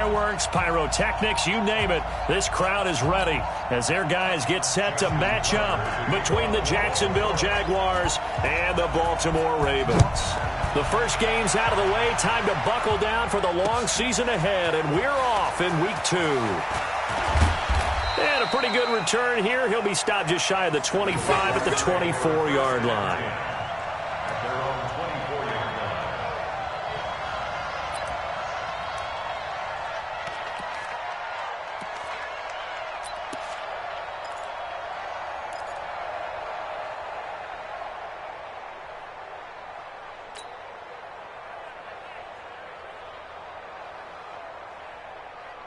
Fireworks, pyrotechnics, you name it. This crowd is ready as their guys get set to match up between the Jacksonville Jaguars and the Baltimore Ravens. The first game's out of the way. Time to buckle down for the long season ahead, and we're off in week 2. And a pretty good return here. He'll be stopped just shy of the 25 at the 24-yard line.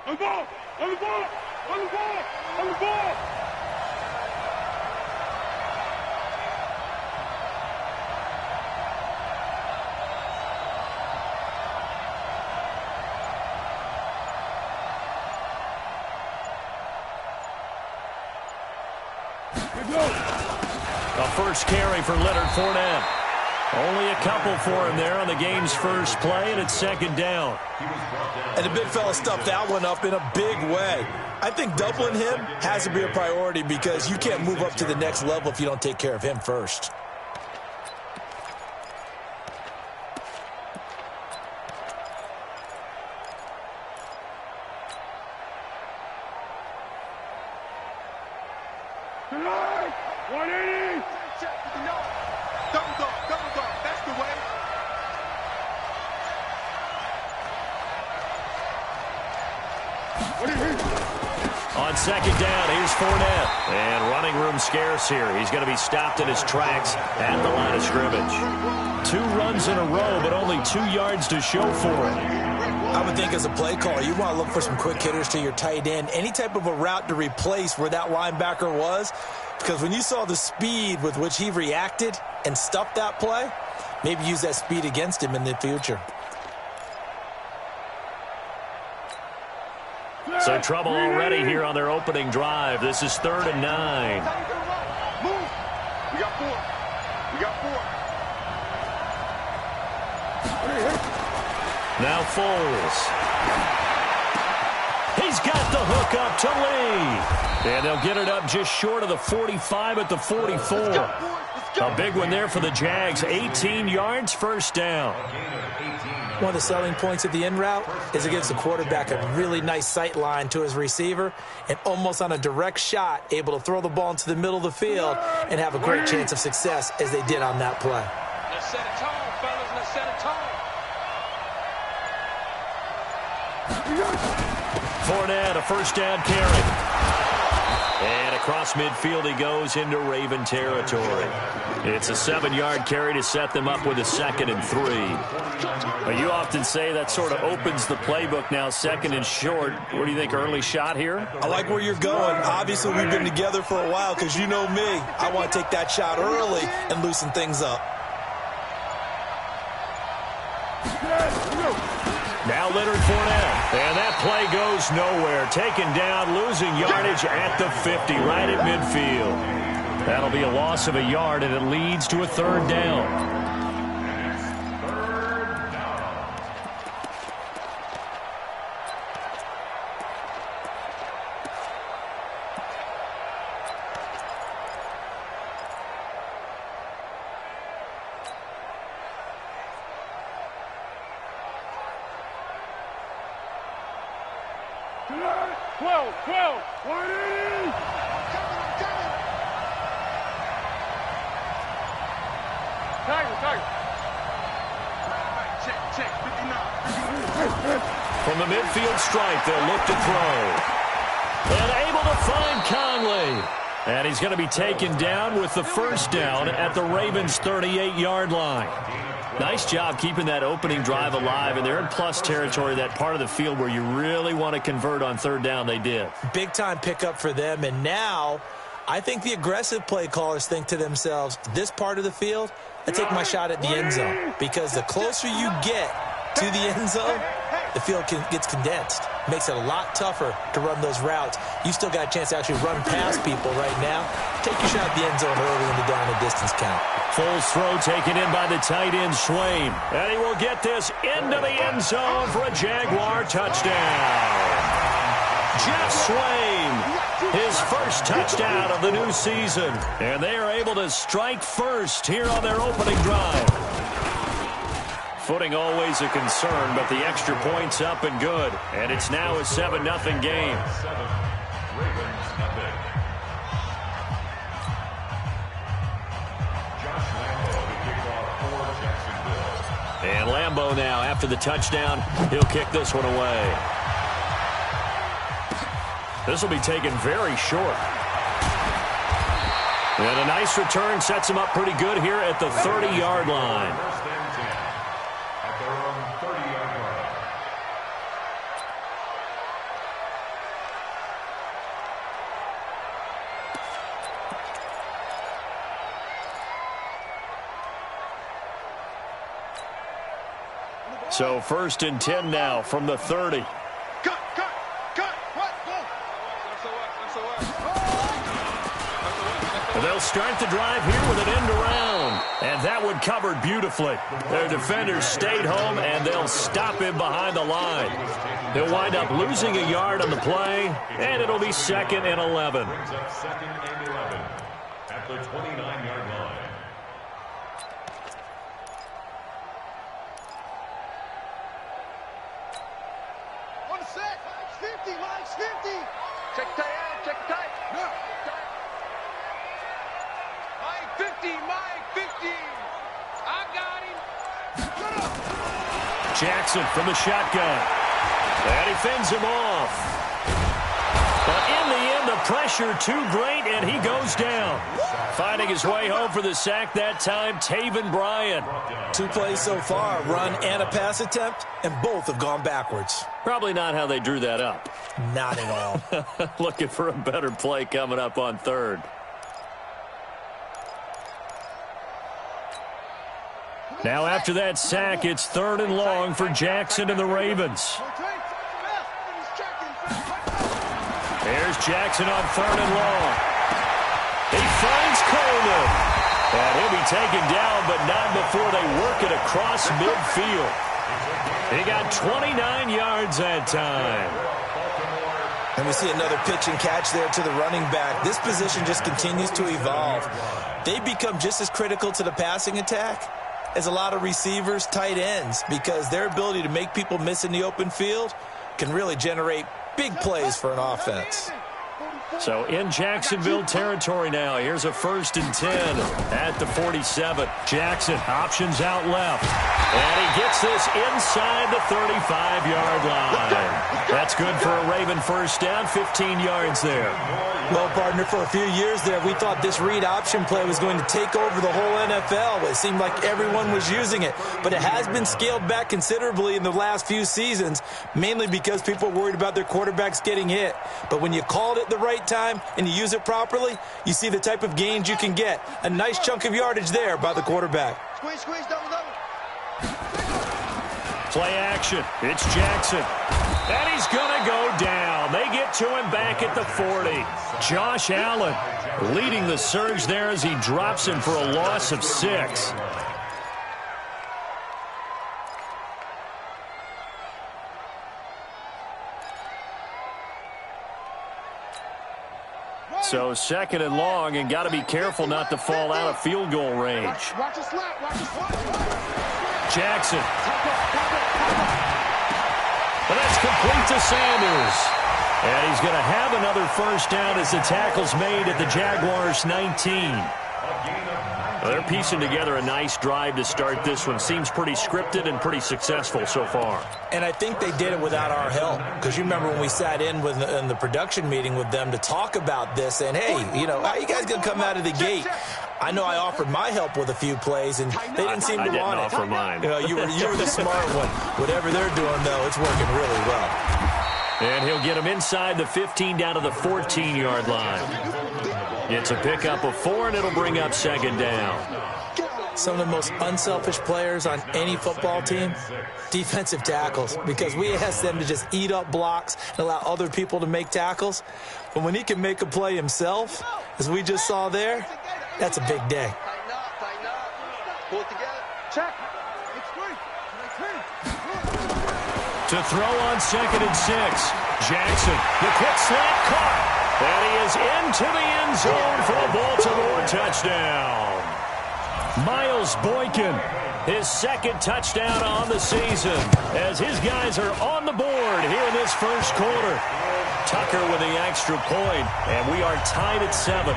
On the ball! On the ball! On the ball! On the ball! A first carry for Leonard Fournette. Only a couple for him there on the game's first play, and it's second down. And the big fella stuffed that one up in a big way. I think doubling him has to be a priority because you can't move up to the next level if you don't take care of him first. Tonight! 180! Double dog, that's the way. On second down, here's Fournette. And running room scarce here. He's going to be stopped in his tracks at the line of scrimmage. 2 runs in a row, but only 2 yards to show for it. I would think as a play caller, you want to look for some quick hitters to your tight end. Any type of a route to replace where that linebacker was. Because when you saw the speed with which he reacted and stuffed that play, maybe use that speed against him in the future. So trouble already here on their opening drive. This is 3rd and 9. Move. We got 4. We got 4. Now Foles. He's got the hook up to Lee. And they'll get it up just short of the 45 at the 44. A big one there for the Jags. 18 yards, first down. One of the selling points of the in route is it gives the quarterback a really nice sight line to his receiver and almost on a direct shot able to throw the ball into the middle of the field and have a great chance of success as they did on that play. Let's set a tone, fellas. Let's set a tone. Fournette, a first down carry. And across midfield he goes into Raven territory. It's a 7-yard carry to set them up with a 2nd and 3. But you often say that sort of opens the playbook now, 2nd and short. What do you think, early shot here? I like where you're going. Obviously, we've been together for a while because you know me. I want to take that shot early and loosen things up. Now Leonard Fournette, and that play goes nowhere. Taken down, losing yardage at the 50, right at midfield. That'll be a loss of a yard, and it leads to a 3rd down. Tonight! 12! 180! Tiger. Check. 59. From the midfield stripe, they'll look to throw. And able to find Conley. And he's going to be taken down with the first down at the Ravens' 38-yard line. Nice job keeping that opening drive alive, and they're in plus territory, that part of the field where you really want to convert on 3rd down. They did. Big-time pickup for them, and now I think the aggressive play callers think to themselves, this part of the field, I take my shot at the end zone, because the closer you get to the end zone, the field gets condensed. Makes it a lot tougher to run those routes. You still got a chance to actually run past people right now. Take your shot at the end zone early in the down and distance count. Foles' throw taken in by the tight end, Swaim. And he will get this into the end zone for a Jaguar touchdown. Jeff Swaim, his first touchdown of the new season. And they are able to strike first here on their opening drive. Footing always a concern, but the extra point's up and good. And it's now a 7-0 game. And Lambeau now, after the touchdown, he'll kick this one away. This will be taken very short. And a nice return sets him up pretty good here at the 30-yard line. So 1st and 10 now from the 30. They'll start the drive here with an end around. And that one covered beautifully. Their defenders stayed home, and they'll stop him behind the line. He'll wind up losing a yard on the play, and it'll be 2nd and 11. Second and 11 at the 29-yard line. Check tight end, check tight. No. Mike 50, Mike 50. I got him. Jackson from the shotgun. And he fends him off. But in the end, the pressure too great, and he goes down. Finding his way home for the sack that time, Taven Bryan. 2 plays so far, a run and a pass attempt, and both have gone backwards. Probably not how they drew that up. Not at all. Looking for a better play coming up on 3rd. Now after that sack, it's 3rd and long for Jackson and the Ravens. There's Jackson on 3rd and long. He finds Coleman. And he'll be taken down, but not before they work it across midfield. He got 29 yards that time. And we see another pitch and catch there to the running back. This position just continues to evolve. They become just as critical to the passing attack as a lot of receivers, tight ends, because their ability to make people miss in the open field can really generate big plays for an offense. So in Jacksonville territory now. Here's a 1st and 10 at the 47. Jackson options out left. And he gets this inside the 35-yard line. That's good for a Raven first down, 15 yards there. Well, partner, for a few years there, we thought this read option play was going to take over the whole NFL. It seemed like everyone was using it. But it has been scaled back considerably in the last few seasons, mainly because people are worried about their quarterbacks getting hit. But when you call it at the right time and you use it properly, you see the type of gains you can get. A nice chunk of yardage there by the quarterback. Squeeze, squeeze, double, double. Play action. It's Jackson. And he's going to go down. They get to him back at the 40. Josh Allen leading the surge there as he drops him for a loss of 6. So 2nd and long, and got to be careful not to fall out of field goal range. Watch the slap, watch the slap. Jackson. And that's complete to Sanders. And he's going to have another first down as the tackle's made at the Jaguars' 19. Well, they're piecing together a nice drive to start this one. Seems pretty scripted and pretty successful so far. And I think they did it without our help. Because you remember when we sat in the production meeting with them to talk about this, and hey, you know, how are you guys going to come out of the gate? I know I offered my help with a few plays, and they didn't seem to want it. I didn't offer mine. You know, you were the smart one. Whatever they're doing, though, it's working really well. And he'll get him inside the 15 down to the 14-yard line. It's a pickup of 4, and it'll bring up 2nd down. some of the most unselfish players on any football team? Defensive tackles, because we ask them to just eat up blocks and allow other people to make tackles. But when he can make a play himself, as we just saw there, that's a big day. Tighten up. Pull it together. Check. To throw on 2nd and 6. Jackson, the quick slant caught. And he is into the end zone for a Baltimore touchdown. Miles Boykin, his 2nd touchdown on the season, as his guys are on the board here in this first quarter. Tucker with the extra point, and we are tied at 7.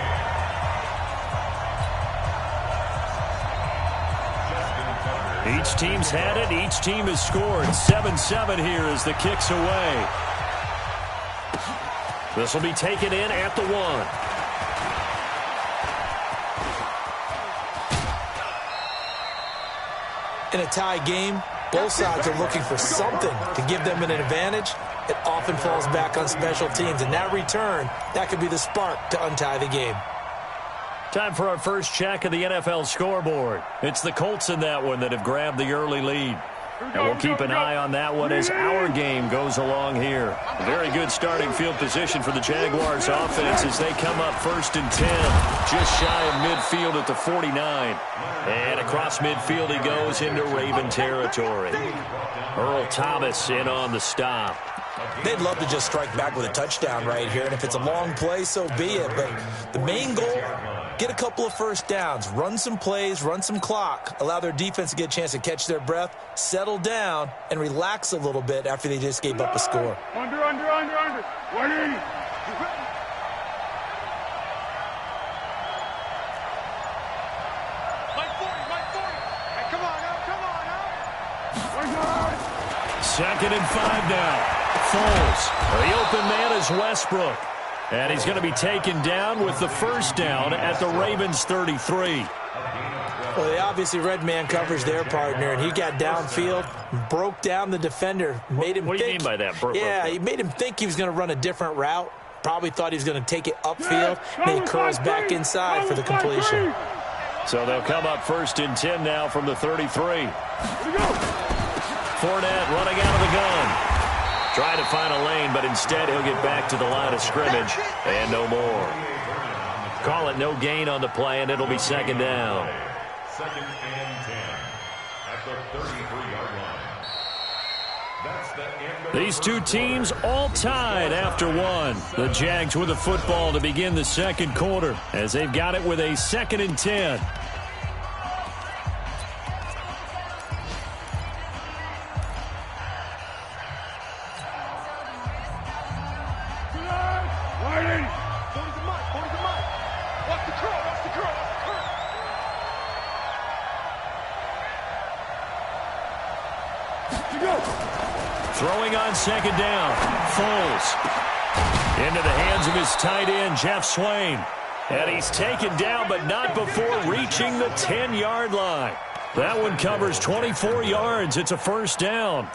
Each team's had it. Each team has scored. 7-7 here as the kick's away. This will be taken in at the 1. In a tie game, both sides are looking for something to give them an advantage. It often falls back on special teams, and that return, that could be the spark to untie the game. Time for our first check of the NFL scoreboard. It's the Colts in that one that have grabbed the early lead. And we'll keep an eye on that one as our game goes along here. Very good starting field position for the Jaguars offense as they come up 1st and 10. Just shy of midfield at the 49. And across midfield he goes into Raven territory. Earl Thomas in on the stop. They'd love to just strike back with a touchdown right here, and if it's a long play, so be it. But the main goal, get a couple of first downs, run some plays, run some clock, allow their defense to get a chance to catch their breath, settle down, and relax a little bit after they just gave up a score. Under. 180. Mike 40. Hey, come on now. 2nd and 5 now. Foles. The open man is Westbrook. And he's going to be taken down with the first down at the Ravens 33. Well, they obviously read man coverage their partner, and he got downfield, broke down the defender, made him think. What do you mean by that? He made him think he was going to run a different route. Probably thought he was going to take it upfield, and he curls back inside for the completion. So they'll come up 1st and 10 now from the 33. Fournette running out of the gun. Trying to find a lane, but instead he'll get back to the line of scrimmage and no more. Call it no gain on the play, and it'll be 2nd down. 2nd and 10 at the 33-yard line. These two teams all tied after 1. The Jags with the football to begin the second quarter as they've got it with a 2nd and 10. Throwing on 2nd down. Foles. Into the hands of his tight end, Jeff Swain. And he's taken down, but not before reaching the 10-yard line. That one covers 24 yards. It's a first down.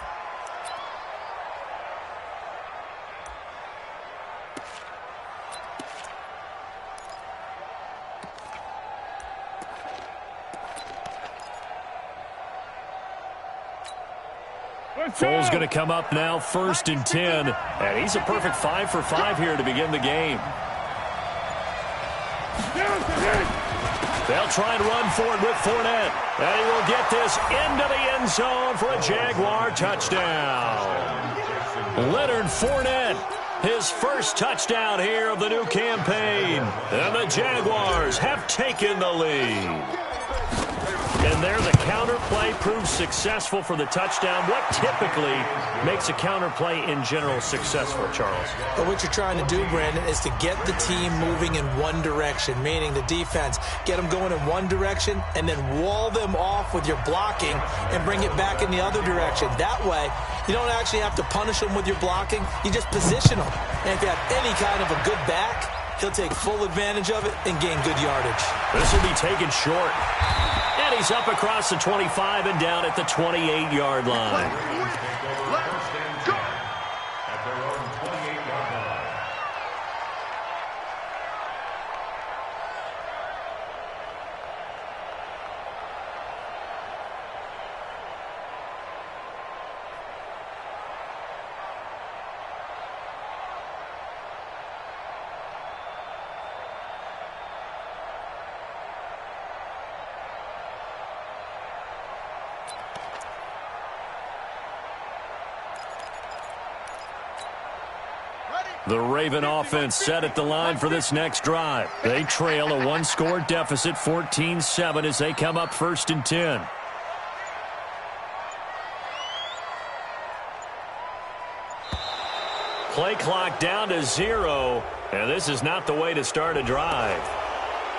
Foles going to come up now 1st and 10. And he's a perfect 5 for 5 here to begin the game. They'll try and run for it with Fournette. And he will get this into the end zone for a Jaguar touchdown. Leonard Fournette, his first touchdown here of the new campaign. And the Jaguars have taken the lead. And there the counter play proves successful for the touchdown. What typically makes a counter play in general successful, Charles? But what you're trying to do, Brandon, is to get the team moving in one direction, meaning the defense. Get them going in one direction and then wall them off with your blocking and bring it back in the other direction. That way, you don't actually have to punish them with your blocking. You just position them. And if you have any kind of a good back, he'll take full advantage of it and gain good yardage. This will be taken short. And he's up across the 25 and down at the 28-yard line. The Raven offense set at the line for this next drive. They trail a one-score deficit, 14-7, as they come up 1st and 10. Play clock down to 0, and this is not the way to start a drive.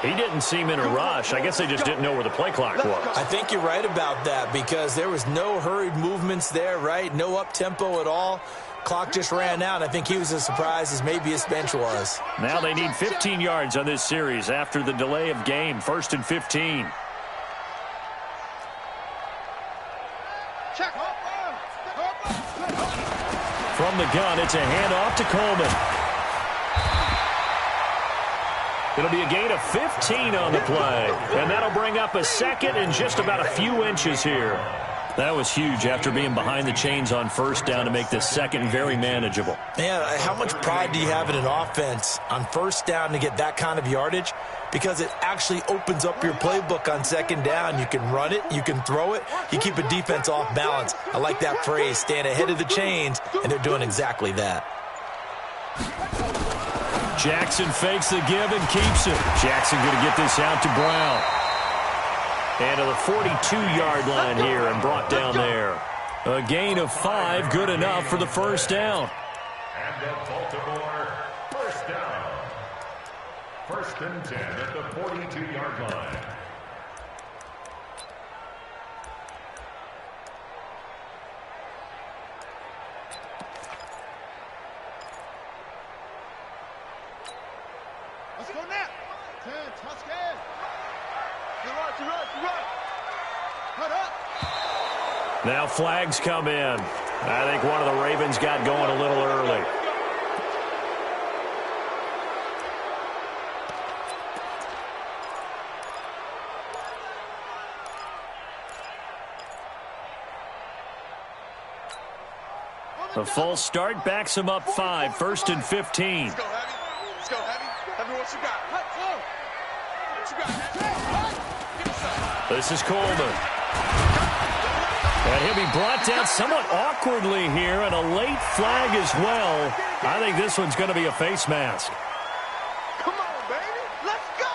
He didn't seem in a rush. I guess they just didn't know where the play clock was. I think you're right about that because there was no hurried movements there, right? No up-tempo at all. Clock just ran out. I think he was as surprised as maybe his bench was. Now they need 15 yards on this series after the delay of game. 1st and 15. From the gun, it's a handoff to Coleman. It'll be a gain of 15 on the play, and that'll bring up a 2nd and just about a few inches here. That was huge after being behind the chains on 1st down to make this 2nd very manageable. Man, how much pride do you have in an offense on 1st down to get that kind of yardage? Because it actually opens up your playbook on 2nd down. You can run it, you can throw it, you keep a defense off balance. I like that phrase, staying ahead of the chains, and they're doing exactly that. Jackson fakes the give and keeps it. Jackson going to get this out to Brown. And to the 42-yard line here and brought down there. A gain of 5, good enough for the 1st down. And the Baltimore 1st down. 1st and 10 at the 42-yard line. Let's go now. 10, touchdown. You run. Cut up. Now flags come in. I think one of the Ravens got going a little early. The false start backs him up 5, 1st and 15. Let's go, Heavy. Let's go, Heavy. Heavy, what you got? What you got, Heavy? Give me some. This is Coleman. And he'll be brought down somewhat awkwardly here, and a late flag as well. I think this one's going to be a face mask. Come on, baby. Let's go.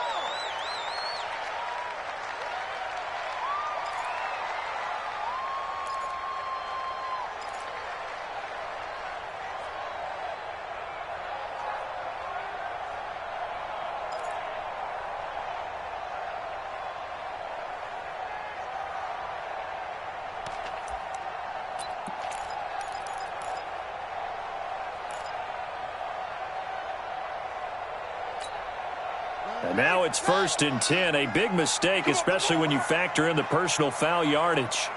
And now it's 1st and 10. A big mistake, especially when you factor in the personal foul yardage.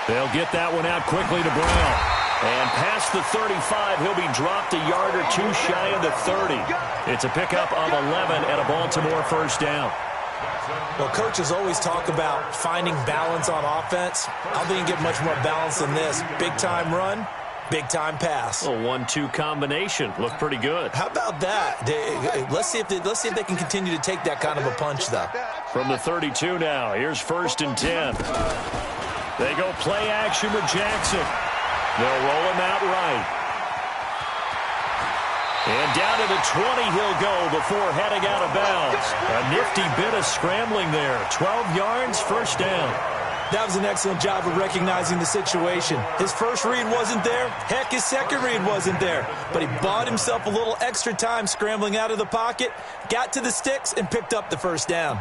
They'll get that one out quickly to Brown. And past the 35, he'll be dropped a yard or two shy of the 30. It's a pickup of 11 and a Baltimore 1st down. Well, coaches always talk about finding balance on offense. I don't think you can get much more balance than this. Big-time run, big-time pass. A 1-2 combination. Looked pretty good. How about that? Let's see if they can continue to take that kind of a punch, though. From the 32 now, here's 1st and 10. They go play action with Jackson. They'll roll him out right. And down to the 20 he'll go before heading out of bounds. A nifty bit of scrambling there. 12 yards, 1st down. That was an excellent job of recognizing the situation. His first read wasn't there. Heck, his second read wasn't there. But he bought himself a little extra time scrambling out of the pocket, got to the sticks, and picked up the 1st down.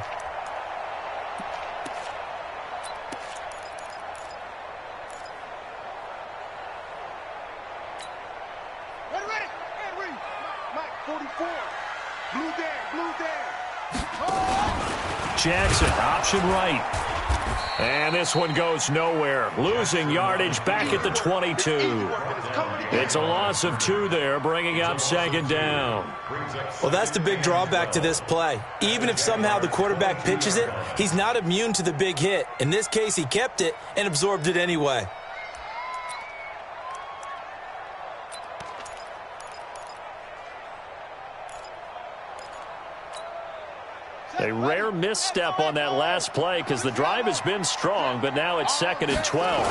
Ready. And read. Mike, 44. Blue down. Jackson, option right. And this one goes nowhere. Losing yardage back at the 22. It's a loss of 2 there, bringing up 2nd down. Well, that's the big drawback to this play. Even if somehow the quarterback pitches it, he's not immune to the big hit. In this case, he kept it and absorbed it anyway. A rare misstep on that last play because the drive has been strong, but now it's 2nd and 12.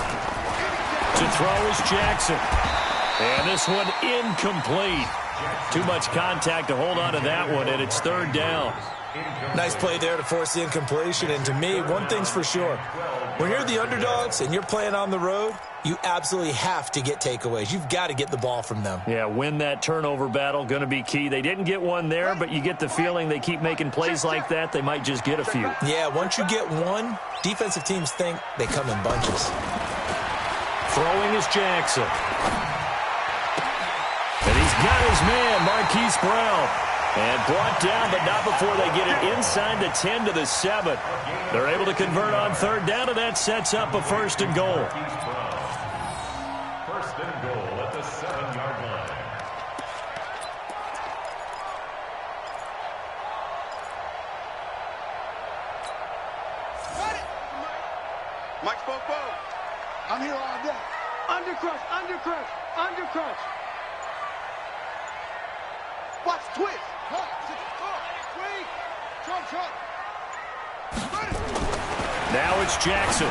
To throw is Jackson. And this one incomplete. Too much contact to hold on to that one, and it's third down. Nice play there to force the incompletion. And to me, one thing's for sure. When you're the underdogs and you're playing on the road, you absolutely have to get takeaways. You've got to get the ball from them. Yeah, win that turnover battle, going to be key. They didn't get one there, but you get the feeling they keep making plays like that, they might just get a few. Yeah, once you get one, defensive teams think they come in bunches. Throwing is Jackson. And he's got his man, Marquise Brown. And brought down, but not before they get it inside the 10 to the 7. They're able to convert on third down, and that sets up a first and goal. First and goal at the 7-yard line. Mike Spopo. I'm here all day. Undercrush, undercrush, undercrush. Watch twist. Now it's Jackson.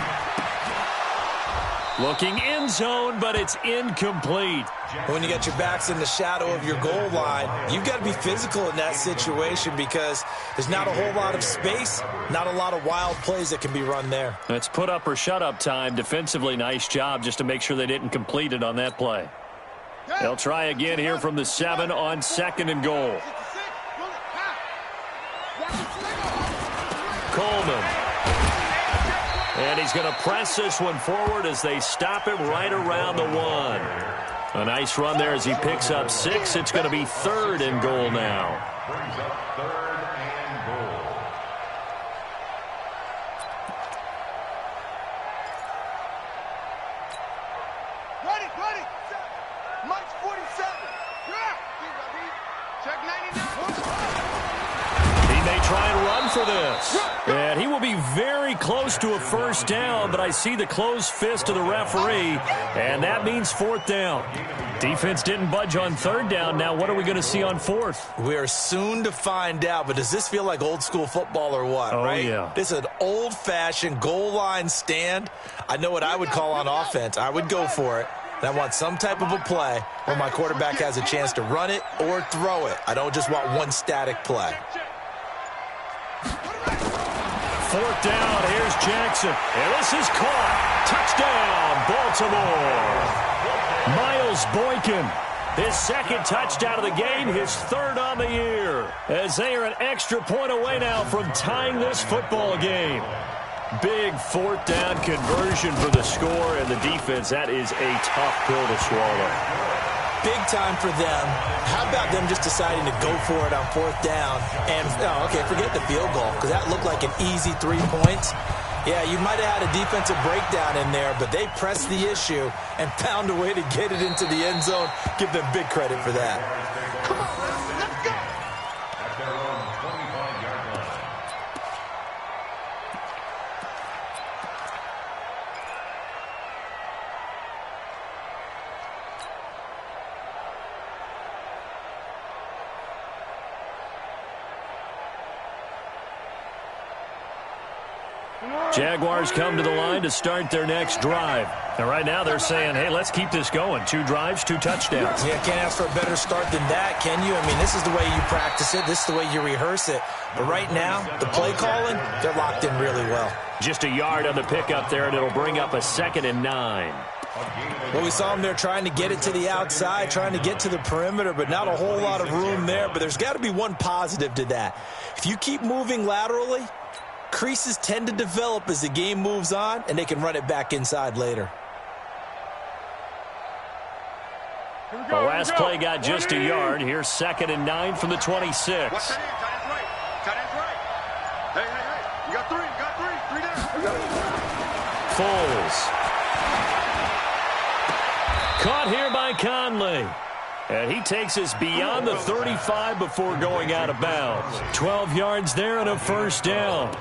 Looking end zone, but it's incomplete. When you got your backs in the shadow of your goal line, you've got to be physical in that situation because there's not a whole lot of space, not a lot of wild plays that can be run there. It's put up or shut up time. Defensively, nice job just to make sure they didn't complete it on that play. They'll try again here from the 7 on second and goal. Coleman. And he's going to press this one forward as they stop him right around the 1. A nice run there as he picks up 6. It's going to be third and goal now. Brings up third and goal. Ready. Mike's 47. Yeah. Check 99. He may try and run for this. And he will be very close to a first down, but I see the closed fist of the referee, and that means fourth down. Defense didn't budge on third down. Now what are we going to see on fourth? We are soon to find out, but does this feel like old school football or what, right? Yeah. This is an old-fashioned goal line stand. I know what I would call on offense. I would go for it. And I want some type of a play where my quarterback has a chance to run it or throw it. I don't just want one static play. Fourth down, here's Jackson. And this is caught. Touchdown, Baltimore. Miles Boykin, his second touchdown of the game, his third on the year. As they are an extra point away now from tying this football game. Big fourth down conversion for the score, and the defense, that is a tough pill to swallow. Big time for them. How about them just deciding to go for it on fourth down? And, okay, forget the field goal, because that looked like an easy 3 points. Yeah, you might have had a defensive breakdown in there, but they pressed the issue and found a way to get it into the end zone. Give them big credit for that. Come on, let's go. At their own 25-yard line. Jaguars come to the line to start their next drive. And right now they're saying, hey, let's keep this going. 2 drives, 2 touchdowns. Yeah, can't ask for a better start than that, can you? I mean, this is the way you practice it. This is the way you rehearse it. But right now, the play calling, they're locked in really well. Just a yard on the pickup there, and it'll bring up a 2nd and 9. Well, we saw them there trying to get it to the outside, trying to get to the perimeter, but not a whole lot of room there. But there's got to be one positive to that. If you keep moving laterally, creases tend to develop as the game moves on, and they can run it back inside later. The last play got just a yard. Here's 2nd and 9 from the 26. Watch that in. Tight end's right. Hey. You got 3. You got 3. 3 down. Foles. Caught here by Conley. And he takes us beyond the 35 before going out of bounds. 12 yards there and a first down.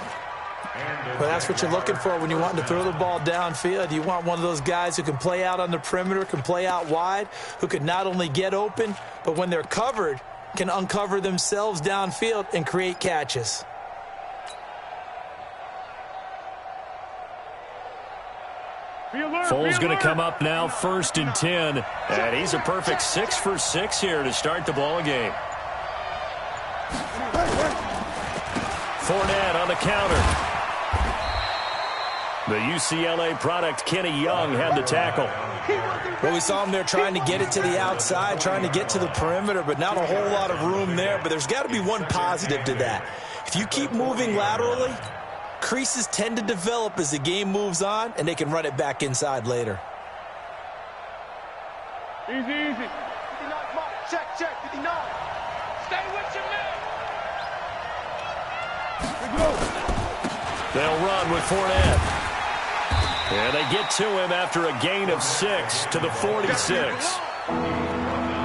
Well, that's what you're looking for when you want to throw the ball downfield. You want one of those guys who can play out on the perimeter, can play out wide, who can not only get open, but when they're covered, can uncover themselves downfield and create catches. Be alert. Foles going to come up now, 1st and 10. And he's a perfect 6 for 6 here to start the ball game. Fournette on the counter. The UCLA product, Kenny Young, had the tackle. Well, we saw him there trying to get it to the outside, trying to get to the perimeter, but not a whole lot of room there. But there's got to be one positive to that. If you keep moving laterally, creases tend to develop as the game moves on, and they can run it back inside later. Easy, easy. 59, check, 59. Stay with your man. They'll run with Fournette. And they get to him after a gain of 6 to the 46.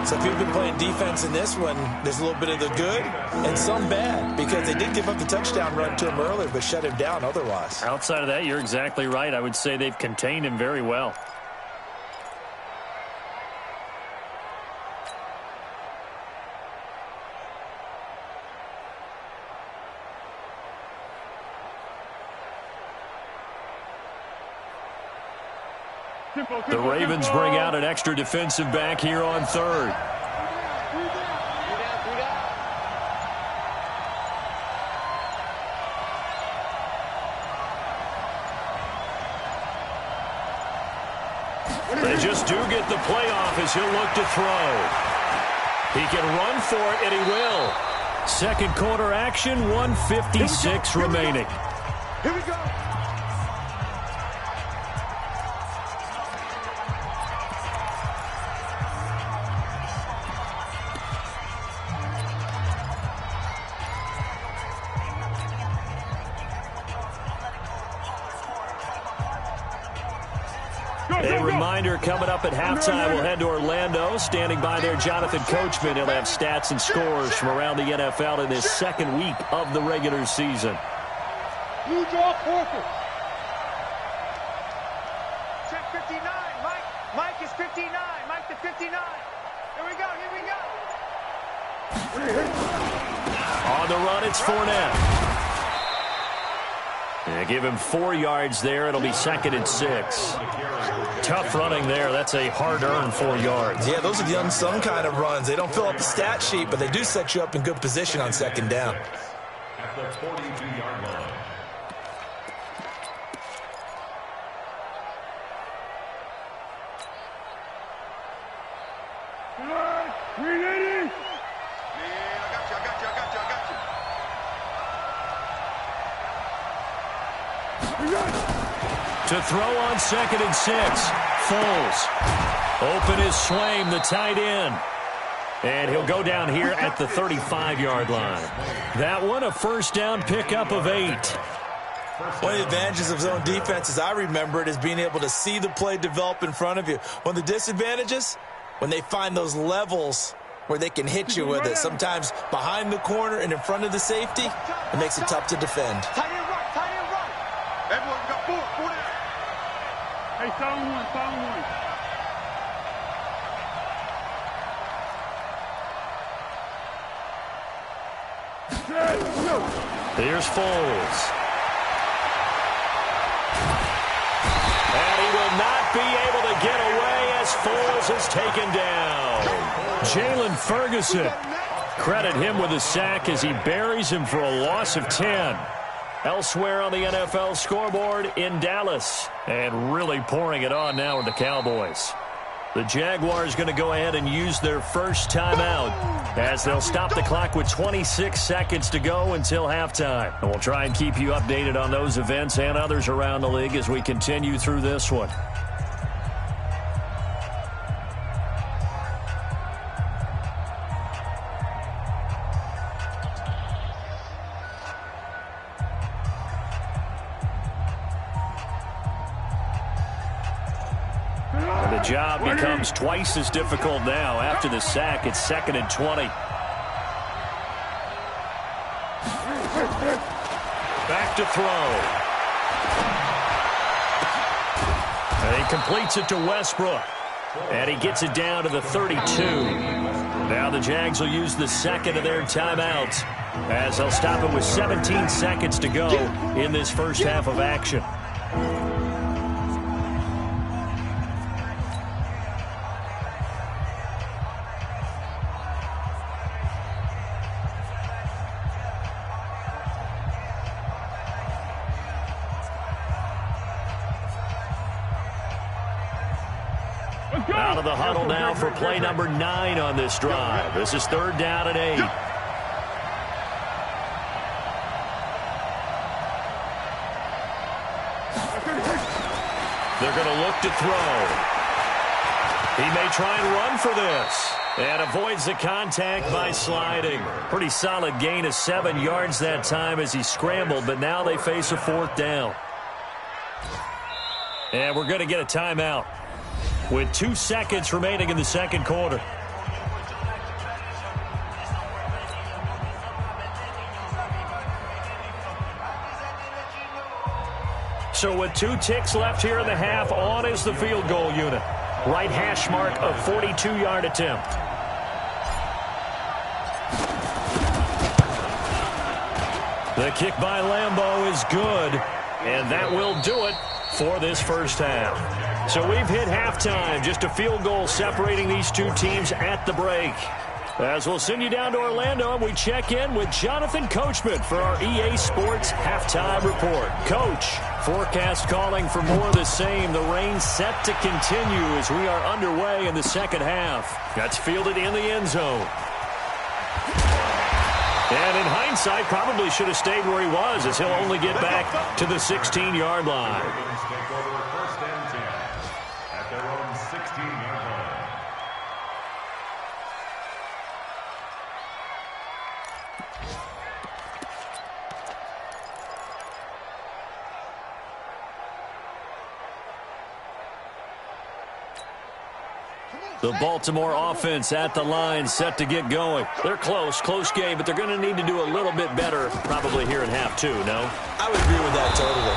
So if you've been playing defense in this one, there's a little bit of the good and some bad, because they did give up the touchdown run to him earlier, but shut him down otherwise. Outside of that, you're exactly right. I would say they've contained him very well. The Ravens bring out an extra defensive back here on 3rd. They just do get the playoff as he'll look to throw. He can run for it, and he will. Second quarter action, 1:56 remaining. Here we go. A reminder, coming up at halftime, we'll head to Orlando. Standing by there, Jonathan Coachman. He'll have stats and scores from around the NFL in this second week of the regular season. Blue draw forfeit. Check 59. Mike is 59. Mike to 59. Here we go. On the run, it's Fournette. And give him 4 yards there. It'll be 2nd and 6. Tough running there. That's a hard-earned 4 yards. Yeah, those are the unsung kind of runs. They don't fill up the stat sheet, but they do set you up in good position on 2nd down. At the 42-yard line. To throw on 2nd and 6. Foles. Open is Swaim, the tight end. And he'll go down here at the 35-yard line. That one, a first down pickup of 8. One of the advantages of zone defense, as I remember it, is being able to see the play develop in front of you. One of the disadvantages, when they find those levels where they can hit you with it, sometimes behind the corner and in front of the safety, it makes it tough to defend. Tight end right. Everyone got 4 down. Hey, sound one. Here's Foles. And he will not be able to get away as Foles is taken down. Jalen Ferguson. Credit him with a sack as he buries him for a loss of 10. Elsewhere on the NFL scoreboard in Dallas. And really pouring it on now with the Cowboys. The Jaguars going to go ahead and use their first timeout as they'll stop the clock with 26 seconds to go until halftime. And we'll try and keep you updated on those events and others around the league as we continue through this one. The job becomes twice as difficult now. After the sack, it's 2nd and 20. Back to throw. And he completes it to Westbrook. And he gets it down to the 32. Now the Jags will use the second of their timeouts as they'll stop it with 17 seconds to go in this first half of action. Out of the huddle now for play number 9 on this drive. This is 3rd down and 8. They're going to look to throw. He may try and run for this. And avoids the contact by sliding. Pretty solid gain of 7 yards that time as he scrambled, but now they face a 4th down. And we're going to get a timeout with 2 seconds remaining in the second quarter. So with 2 ticks left here in the half, on is the field goal unit. Right hash mark of 42-yard attempt. The kick by Lambeau is good, and that will do it for this first half. So we've hit halftime, just a field goal separating these 2 teams at the break. As we'll send you down to Orlando, and we check in with Jonathan Coachman for our EA Sports Halftime Report. Coach, forecast calling for more of the same. The rain set to continue as we are underway in the second half. That's fielded in the end zone. And in hindsight, probably should have stayed where he was, as he'll only get back to the 16-yard line. Take over 1st and 10 at their own 16-yard line. The Baltimore offense at the line, set to get going. They're close game, but they're going to need to do a little bit better probably here in half 2, no? I would agree with that totally.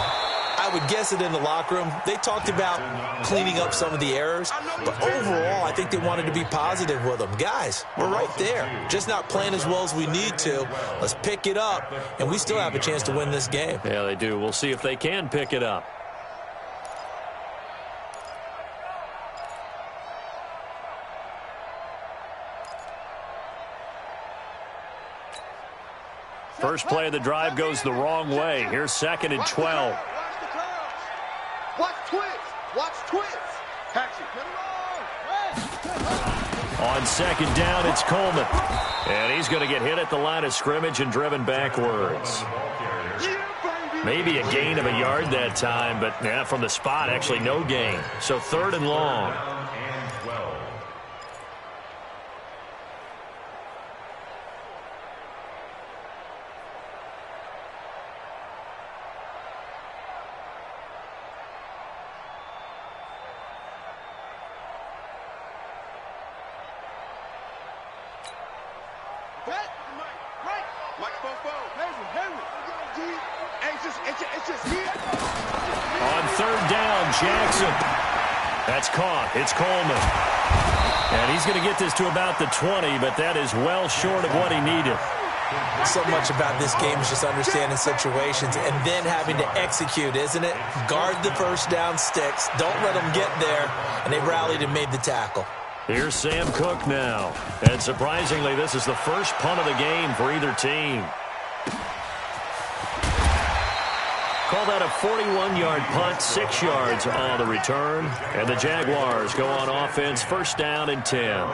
I would guess it in the locker room. They talked about cleaning up some of the errors, but overall, I think they wanted to be positive with them. Guys, we're right there. Just not playing as well as we need to. Let's pick it up, and we still have a chance to win this game. Yeah, they do. We'll see if they can pick it up. First play of the drive goes the wrong way. Here's 2nd and 12. Watch the curls. Watch twist. Watch twist. Catch it. On 2nd down, it's Coleman. And he's going to get hit at the line of scrimmage and driven backwards. Maybe a gain of a yard that time, but from the spot, actually no gain. So 3rd and long. On 3rd down, Jackson. That's caught. It's Coleman. And he's going to get this to about the 20, but that is well short of what he needed. So much about this game is just understanding situations and then having to execute, isn't it? Guard the first down sticks. Don't let them get there. And they rallied and made the tackle. Here's Sam Cook now. And surprisingly, this is the first punt of the game for either team. Call that a 41-yard punt, 6 yards on the return. And the Jaguars go on offense, 1st down and 10.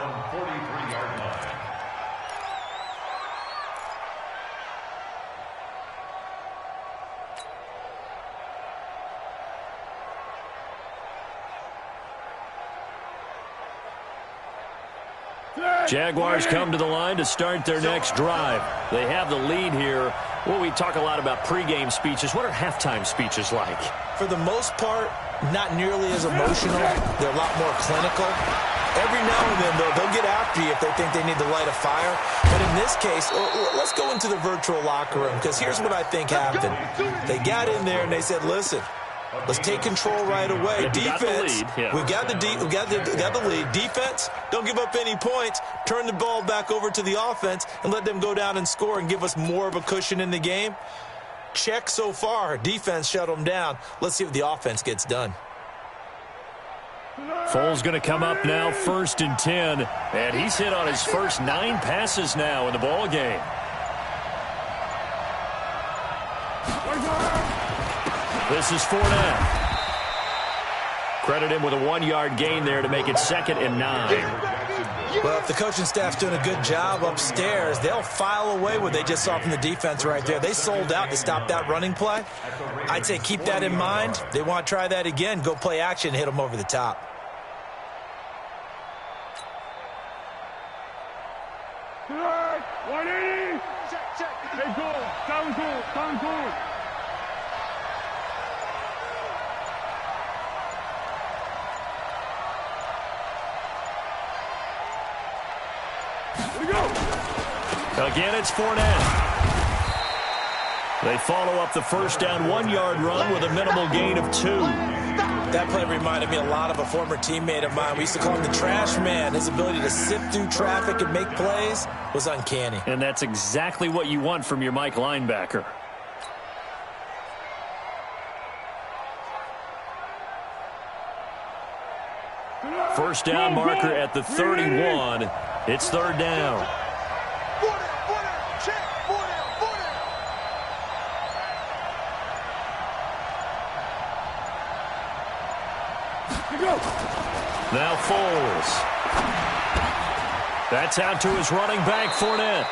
Jaguars come to the line to start their next drive. They have the lead here. Well, we talk a lot about pregame speeches. What are halftime speeches like? For the most part, not nearly as emotional. They're a lot more clinical. Every now and then, though, they'll get after you if they think they need to light a fire. But in this case, let's go into the virtual locker room, because here's what I think happened. They got in there and they said, listen, let's take control right away. Defense, we got the lead. Defense, don't give up any points. Turn the ball back over to the offense and let them go down and score and give us more of a cushion in the game. Check so far. Defense shut them down. Let's see if the offense gets done. Foles going to come up now, 1st and 10. And he's hit on his first 9 passes now in the ball game. This is Fournette. Credit him with a 1-yard gain there to make it 2nd and 9. Well, if the coaching staff's doing a good job upstairs, they'll file away what they just saw from the defense right there. They sold out to stop that running play. I'd say keep that in mind. They want to try that again. Go play action, hit them over the top. Check. Hey, go. Down goal. Again, it's Fournette. They follow up the first down 1-yard run with a minimal gain of 2. That play reminded me a lot of a former teammate of mine. We used to call him the trash man. His ability to sift through traffic and make plays was uncanny. And that's exactly what you want from your Mike linebacker. First down marker at the 31. It's 3rd down. Now Foles. That's out to his running back, Fournette.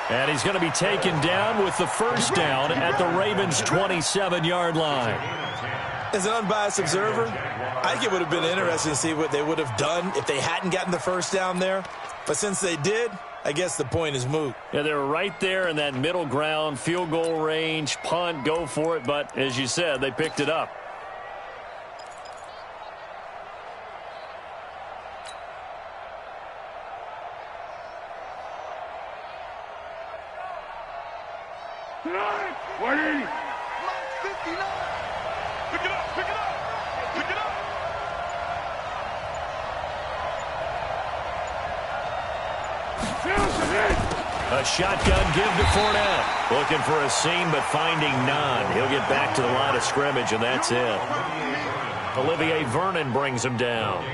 And he's going to be taken down with the first down at the Ravens' 27-yard line. As an unbiased observer, I think it would have been interesting to see what they would have done if they hadn't gotten the first down there. But since they did, I guess the point is moot. Yeah, they were right there in that middle ground, field goal range, punt, go for it. But as you said, they picked it up. A shotgun give to Fournette. Looking for a seam, but finding none. He'll get back to the line of scrimmage, and that's it. Olivier Vernon brings him down.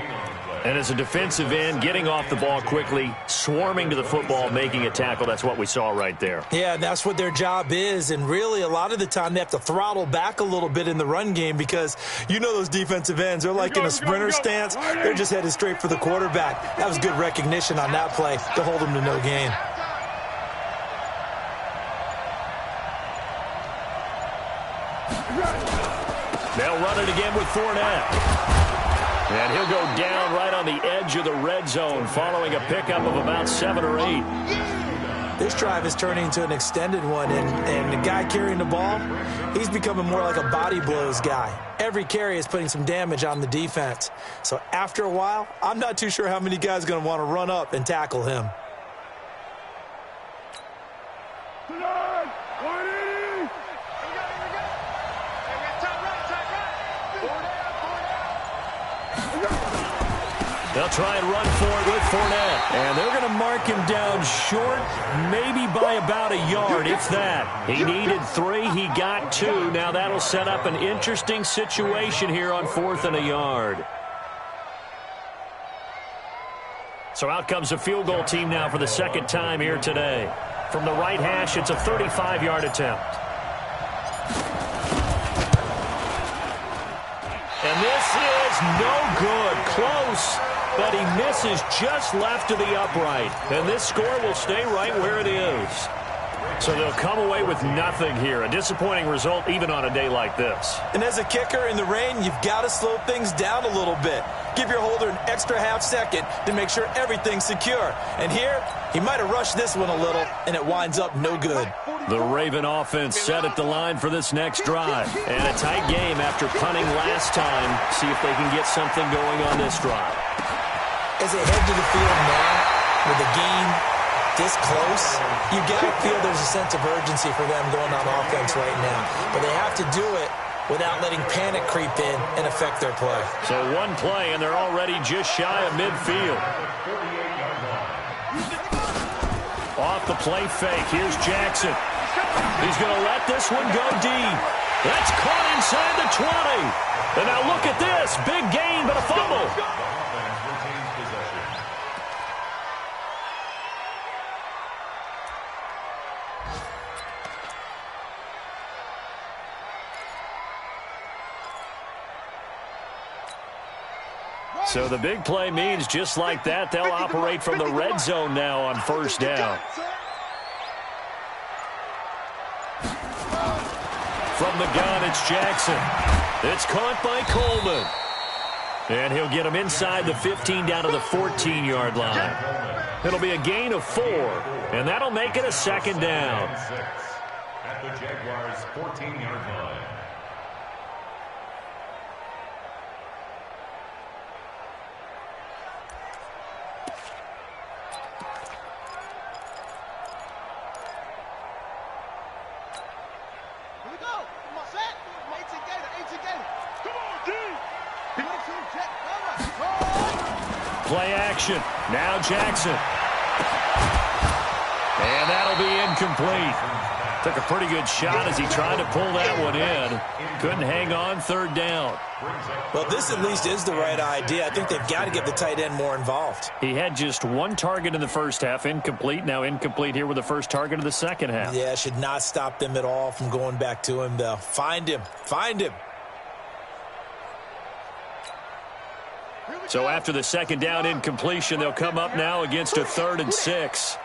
And as a defensive end, getting off the ball quickly, swarming to the football, making a tackle, that's what we saw right there. Yeah, that's what their job is. And really, a lot of the time, they have to throttle back a little bit in the run game because you know those defensive ends, they're like in a sprinter stance. They're just headed straight for the quarterback. That was good recognition on that play to hold them to no gain. They'll run it again with Fournette. And he'll go down right on the edge of the red zone following a pickup of about 7 or 8. This drive is turning into an extended one, and the guy carrying the ball, he's becoming more like a body blows guy. Every carry is putting some damage on the defense. So after a while, I'm not too sure how many guys are going to want to run up and tackle him. They'll try and run for it with Fournette. And they're going to mark him down short, maybe by about a yard, if that. He needed 3. He got 2. Now that'll set up an interesting situation here on 4th and a yard. So out comes a field goal team now for the second time here today. From the right hash, it's a 35-yard attempt. And this is no good. Close. But he misses just left of the upright. And this score will stay right where it is. So they'll come away with nothing here. A disappointing result even on a day like this. And as a kicker in the rain, you've got to slow things down a little bit. Give your holder an extra half second to make sure everything's secure. And here, he might have rushed this one a little, and it winds up no good. The Raven offense set at the line for this next drive. And a tight game after punting last time. See if they can get something going on this drive. As they head to the field now, with the game this close, you got to feel there's a sense of urgency for them going on offense right now. But they have to do it without letting panic creep in and affect their play. So one play, and they're already just shy of midfield. Off the play fake, here's Jackson. He's going to let this one go deep. That's caught inside the 20. And now look at this. Big gain, but a fumble. So the big play means just like that, they'll operate from the red zone now on first down. From the gun, it's Jackson. It's caught by Coleman. And he'll get him inside the 15 down to the 14-yard line. It'll be a gain of 4, and that'll make it a second down. At the Jaguars' 14-yard line. Here we go. Come on, set. 18 Gator. Come on, D. Play action. Now Jackson. And that'll be incomplete. Took a pretty good shot as he tried to pull that one in. Couldn't hang on, third down. Well, this at least is the right idea. I think they've got to get the tight end more involved. He had just one target in the first half, incomplete. Now incomplete here with the first target of the second half. Yeah, should not stop them at all from going back to him, though. Find him. So after the second down incompletion, they'll come up now against a 3rd and 6.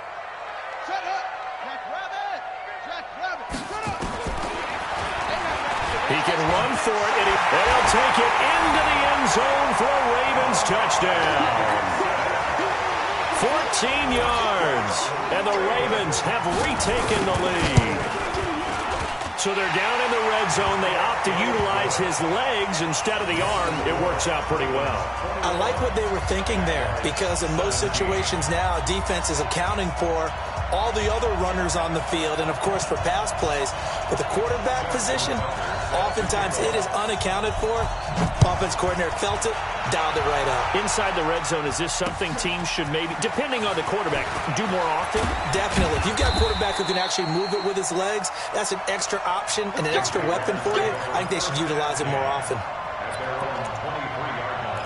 He can run for it, and he'll take it into the end zone for a Ravens touchdown. 14 yards, and the Ravens have retaken the lead. So they're down in the red zone. They opt to utilize his legs instead of the arm. It works out pretty well. I like what they were thinking there, because in most situations now, defense is accounting for all the other runners on the field, and of course for pass plays. But the quarterback position, oftentimes it is unaccounted for. Offense coordinator felt it, dialed it right up. Inside the red zone, is this something teams should maybe, depending on the quarterback, do more often? Definitely. If you've got a quarterback who can actually move it with his legs, that's an extra option and an extra weapon for you. I think they should utilize it more often. At their own 23-yard line.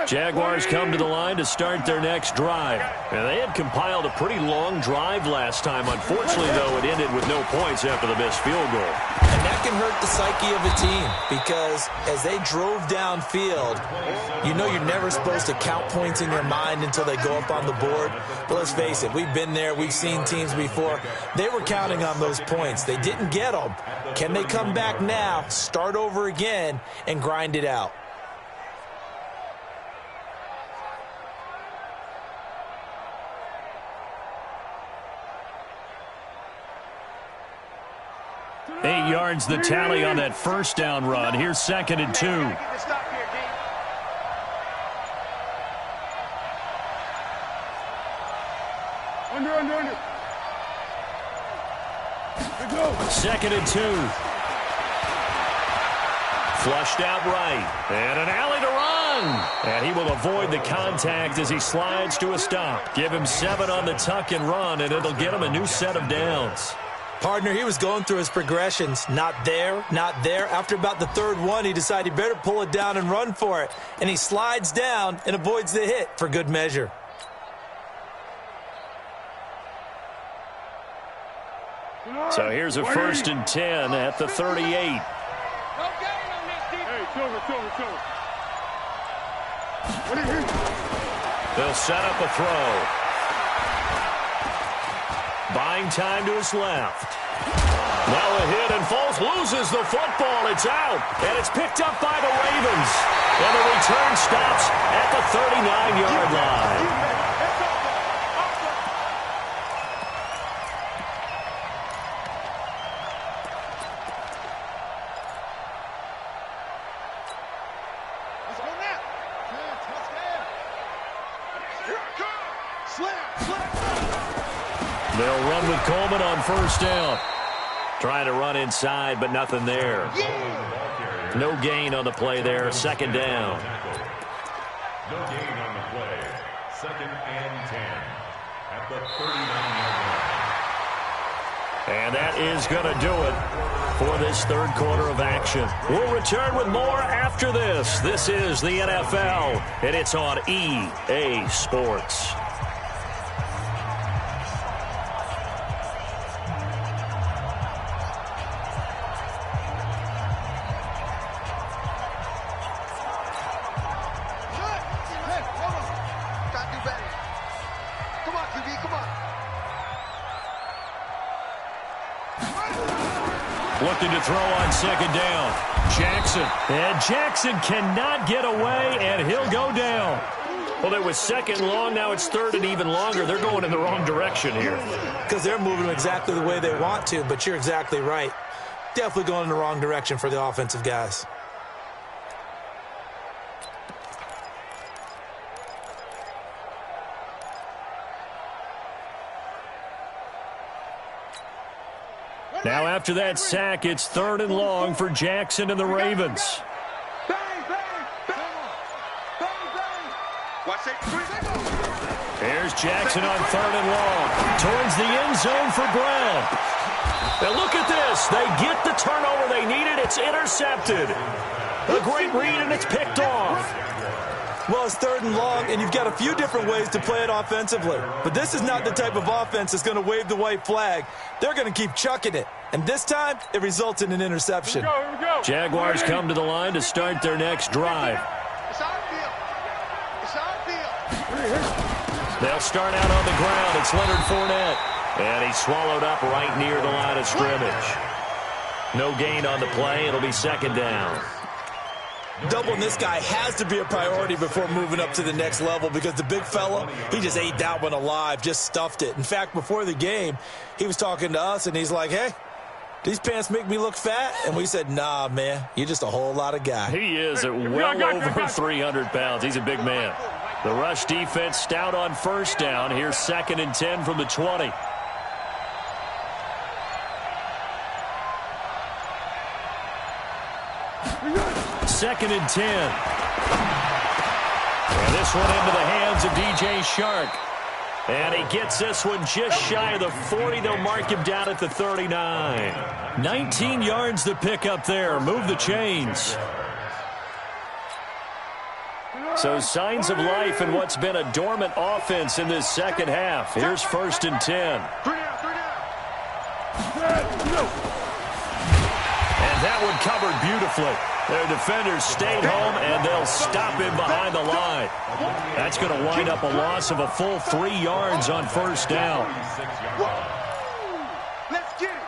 Jaguars come to the line to start their next drive. And they had compiled a pretty long drive last time. Unfortunately, though, it ended with no points after the missed field goal. And that can hurt the psyche of a team, because as they drove downfield, you know you're never supposed to count points in your mind until they go up on the board. But let's face it, we've been there. We've seen teams before. They were counting on those points. They didn't get them. Can they come back now, start over again, and grind it out? Eight yards the tally on that first down run. Here's 2nd and 2. Under. 2nd and 2. Flushed out right. And an alley to run. And he will avoid the contact as he slides to a stop. Give him 7 on the tuck and run, and it'll get him a new set of downs. Partner, he was going through his progressions. Not there, not there. After about the third one, he decided he better pull it down and run for it. And he slides down and avoids the hit for good measure. So here's a 1st and 10 at the 38. Hey, Silver. They'll set up a throw. Buying time to his left. Now a hit, and Foles loses the football. It's out, and it's picked up by the Ravens. And the return stops at the 39-yard line. They'll run with Coleman on first down. Trying to run inside, but nothing there. No gain on the play there. 2nd down. No gain on the play. 2nd and 10 at the 39-yard line. And that is going to do it for this third quarter of action. We'll return with more after this. This is the NFL, and it's on EA Sports. looking to throw on second down. Jackson. And Jackson cannot get away, and he'll go down. Well, it was second long. Now it's third and even longer. They're going in the wrong direction here. Because they're moving exactly the way they want to, but you're exactly right. Definitely going in the wrong direction for the offensive guys. Now after that sack, it's third and long for Jackson and the Ravens. Here's Jackson on third and long. Towards the end zone for Brown. Now look at this. They get the turnover they needed. It's intercepted. A great read, and it's picked off. Well, it's third and long, and you've got a few different ways to play it offensively. But this is not the type of offense that's going to wave the white flag. They're going to keep chucking it. And this time, it results in an interception. Here we go. Jaguars come to the line to start their next drive. It's our field. It's our field. They'll start out on the ground. It's Leonard Fournette. And he's swallowed up right near the line of scrimmage. No gain on the play. It'll be second down. Doubling this guy has to be a priority before moving up to the next level because the big fella, he just ate that one alive, just stuffed it. In fact, before the game, he was talking to us, and he's like, hey, these pants make me look fat? And we said, nah, man, you're just a whole lot of guy. He is at well over 300 pounds. He's a big man. The rush defense stout on first down. Here's 2nd and 10 from the 20. Second and 10. And this one into the hands of DJ Shark. And he gets this one just shy of the 40. They'll mark him down at the 39. 19 yards to pick up there. Move the chains. So signs of life in what's been a dormant offense in this second half. Here's 1st and 10. And that one covered beautifully. Their defenders stayed home, and they'll stop him behind the line. That's going to wind up a loss of a full 3 yards on first down. Let's get it.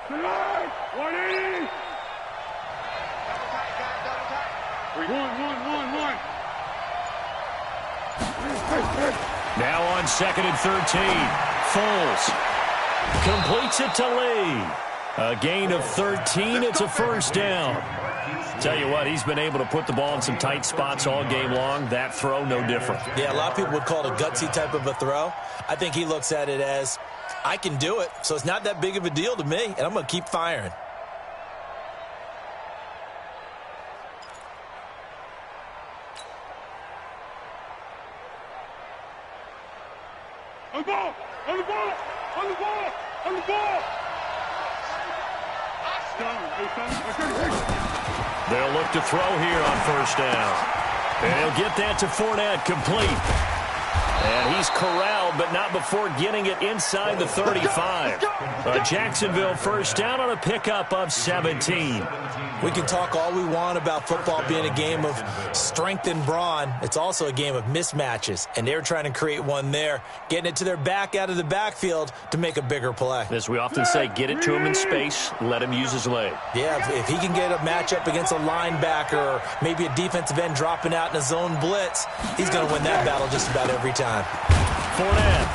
Tonight, 180. One. Now on 2nd and 13. Foles completes it to Lee. A gain of 13. It's a first down. Tell you what, he's been able to put the ball in some tight spots all game long. That throw, no different. Yeah, a lot of people would call it a gutsy type of a throw. I think he looks at it as, I can do it, so it's not that big of a deal to me, and I'm going to keep firing. On the ball! They'll look to throw here on first down. And he'll get that to Fournette, complete. And he's corralled, but not before getting it inside the 35. Jacksonville first down on a pickup of 17. We can talk all we want about football being a game of strength and brawn. It's also a game of mismatches, and they're trying to create one there, getting it to their back out of the backfield to make a bigger play. As we often say, get it to him in space, let him use his leg. Yeah, if he can get a matchup against a linebacker or maybe a defensive end dropping out in a zone blitz, he's going to win that battle just about every time. Fournette.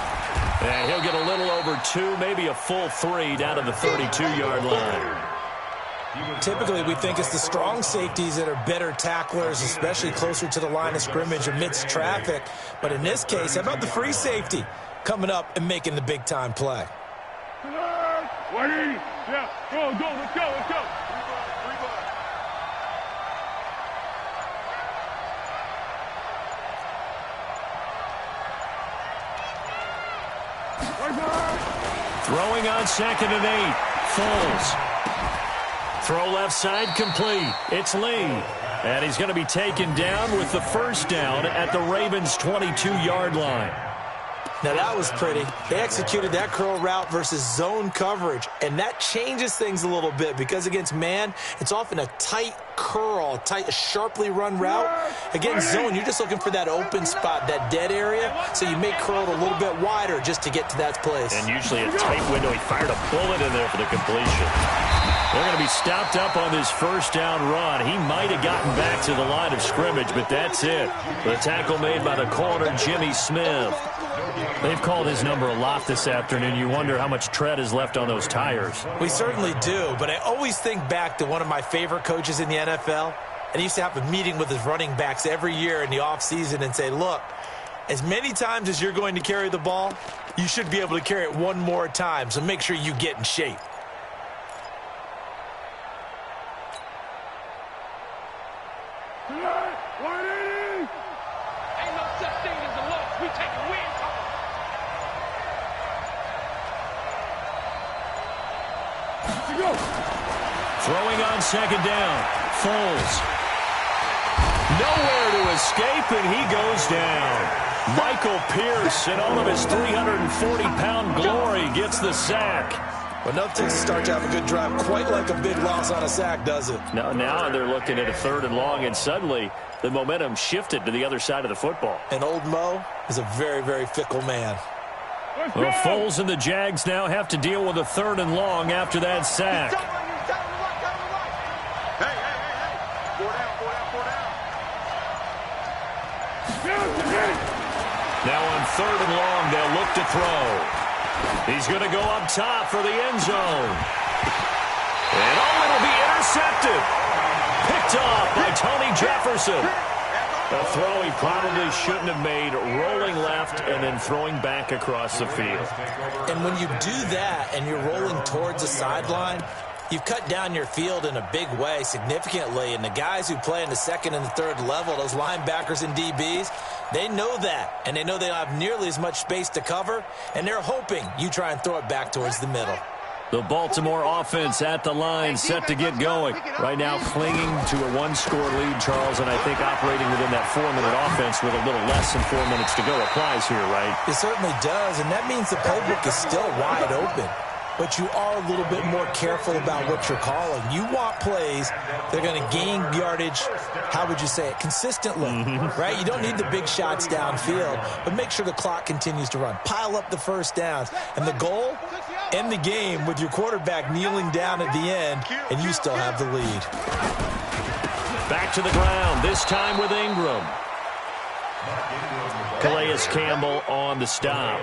And he'll get a little over 2, maybe a full 3 down to the 32-yard line. Typically, we think it's the strong safeties that are better tacklers, especially closer to the line of scrimmage amidst traffic. But in this case, how about the free safety coming up and making the big-time play? 180. Yeah, go, let's go. Throwing on 2nd and 8. Foles. Throw left side complete. It's Lee. And he's going to be taken down with the first down at the Ravens' 22-yard line. Now, that was pretty. They executed that curl route versus zone coverage, and that changes things a little bit because against man, it's often a tight curl, tight, sharply run route. Against zone, you're just looking for that open spot, that dead area, so you may curl it a little bit wider just to get to that place. And usually a tight window. He fired a bullet in there for the completion. They're going to be stopped up on this first down run. He might have gotten back to the line of scrimmage, but that's it. The tackle made by the corner, Jimmy Smith. They've called his number a lot this afternoon. You wonder how much tread is left on those tires. We certainly do, but I always think back to one of my favorite coaches in the NFL. And he used to have a meeting with his running backs every year in the offseason and say, look, as many times as you're going to carry the ball, you should be able to carry it one more time, so make sure you get in shape. Ain't no such thing as a loss. We take a win. Throwing on second down. Foles. Nowhere to escape, and he goes down. Michael Pierce, in all of his 340-pound glory, gets the sack. Well, nothing starts to have a good drive quite like a big loss on a sack, does it? Now they're looking at a 3rd and long, and suddenly the momentum shifted to the other side of the football. And old Mo is a very, very fickle man. Well, Foles and the Jags now have to deal with a 3rd and long after that sack. Hey. 4 down. Now on 3rd and long, they'll look to throw. He's going to go up top for the end zone. And it'll be intercepted. Picked off by Tony Jefferson. A throw he probably shouldn't have made, rolling left and then throwing back across the field. And when you do that and you're rolling towards the sideline, you've cut down your field in a big way significantly. And the guys who play in the 2nd and the 3rd level, those linebackers and DBs, they know that. And they know they don't have nearly as much space to cover. And they're hoping you try and throw it back towards the middle. The Baltimore offense at the line, set to get going. Right now clinging to a 1-score lead, Charles, and I think operating within that 4-minute offense with a little less than 4 minutes to go applies here, right? It certainly does, and that means the playbook is still wide open. But you are a little bit more careful about what you're calling. You want plays that are going to gain yardage, how would you say it, consistently, right? You don't need the big shots downfield, but make sure the clock continues to run. Pile up the first downs. And the goal, end the game with your quarterback kneeling down at the end, and you still have the lead. Back to the ground, this time with Ingram. Calais Campbell on the stop.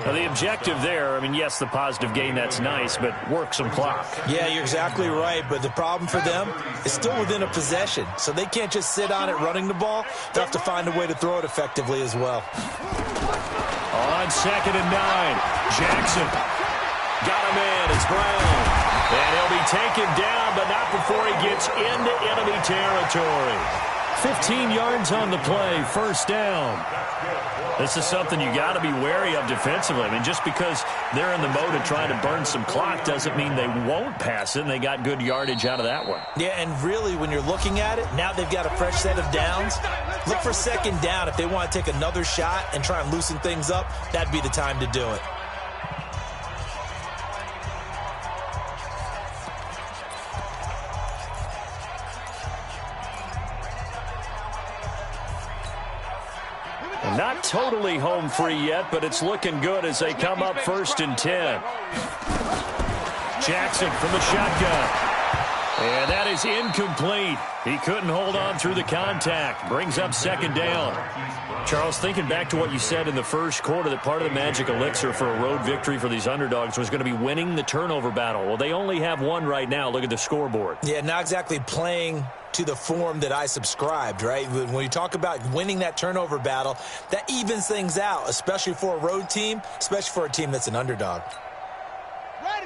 Now, the objective there, I mean, yes, the positive gain, that's nice, but work some clock. Yeah, you're exactly right, but the problem for them is still within a possession, so they can't just sit on it running the ball. They'll have to find a way to throw it effectively as well. On 2nd and 9, Jackson. Got him in, it's Brown. And he'll be taken down, but not before he gets into enemy territory. 15 yards on the play, first down. This is something you got to be wary of defensively. I mean, just because they're in the mode of trying to burn some clock doesn't mean they won't pass it, and they got good yardage out of that one. Yeah, and really, when you're looking at it, now they've got a fresh set of downs. Look for 2nd down. If they want to take another shot and try and loosen things up, that'd be the time to do it. Not totally home free yet, but it's looking good as they come up 1st and 10. Jackson from the shotgun. And that is incomplete. He couldn't hold on through the contact. Brings up 2nd down. Charles, thinking back to what you said in the first quarter, that part of the magic elixir for a road victory for these underdogs was going to be winning the turnover battle. Well, they only have one right now. Look at the scoreboard. Yeah, not exactly playing to the form that I subscribed, right? When you talk about winning that turnover battle, that evens things out, especially for a road team, especially for a team that's an underdog.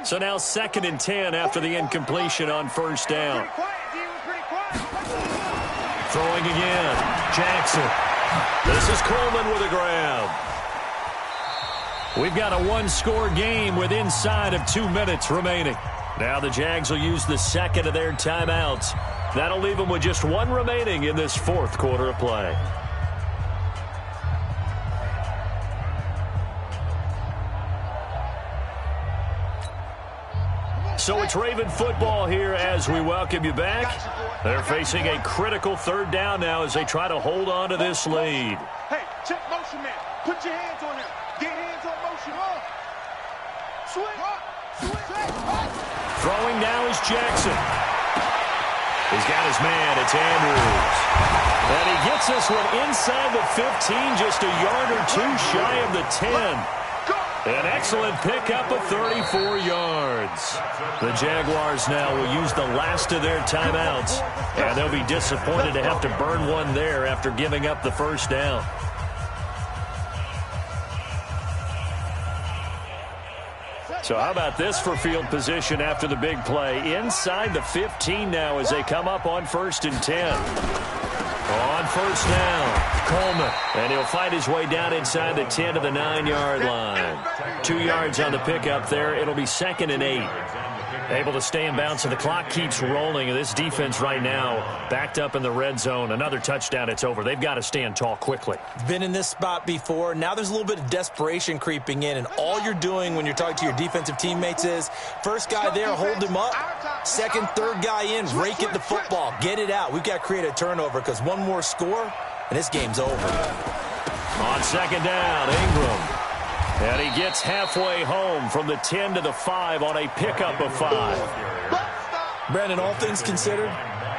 So now 2nd and 10 after the incompletion on 1st down. Throwing again. Jackson. This is Coleman with a grab. We've got a 1-score game with inside of 2 minutes remaining. Now the Jags will use the 2nd of their timeouts. That'll leave them with just 1 remaining in this 4th quarter of play. So it's Raven football here as we welcome you back. They're facing a critical third down now as they try to hold on to this lead. Hey, check motion man. Put your hands on him. Get hands on motion. Swing. Throwing now is Jackson. He's got his man. It's Andrews. And he gets this one inside the 15, just a yard or two shy of the 10. An excellent pickup of 34 yards. The Jaguars now will use the last of their timeouts, and they'll be disappointed to have to burn one there after giving up the first down. So how about this for field position after the big play? Inside the 15 now as they come up on 1st and 10. On first down, Coleman. And he'll fight his way down inside the 10 to the 9-yard line. 2 yards on the pickup there. It'll be 2nd and 8. Able to stay in bounds, so the clock keeps rolling. And this defense right now backed up in the red zone. Another touchdown, it's over. They've got to stand tall quickly. Been in this spot before. Now there's a little bit of desperation creeping in. And all you're doing when you're talking to your defensive teammates is, first guy there, hold him up. Second, third guy in, rake it the football. Get it out. We've got to create a turnover because one more score, and this game's over. On 2nd down, Ingram. And he gets halfway home from the 10 to the 5 on a pickup of 5. Brandon, all things considered,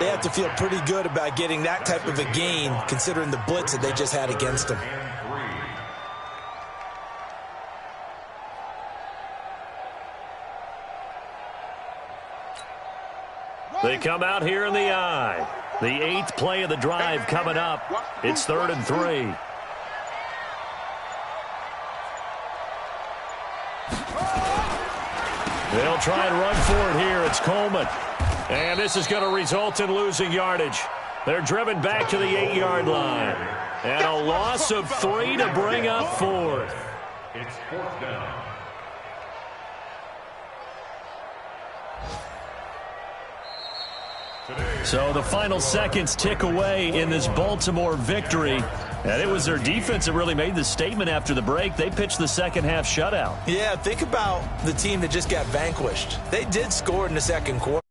they have to feel pretty good about getting that type of a gain considering the blitz that they just had against them. They come out here in the I. The 8th play of the drive coming up. It's 3rd and 3. They'll try and run for it here. It's Coleman. And this is going to result in losing yardage. They're driven back to the 8-yard line. And a loss of 3 to bring up 4th. It's 4th down. So the final seconds tick away in this Baltimore victory. And it was their defense that really made the statement after the break. They pitched the second-half shutout. Yeah, think about the team that just got vanquished. They did score in the second quarter.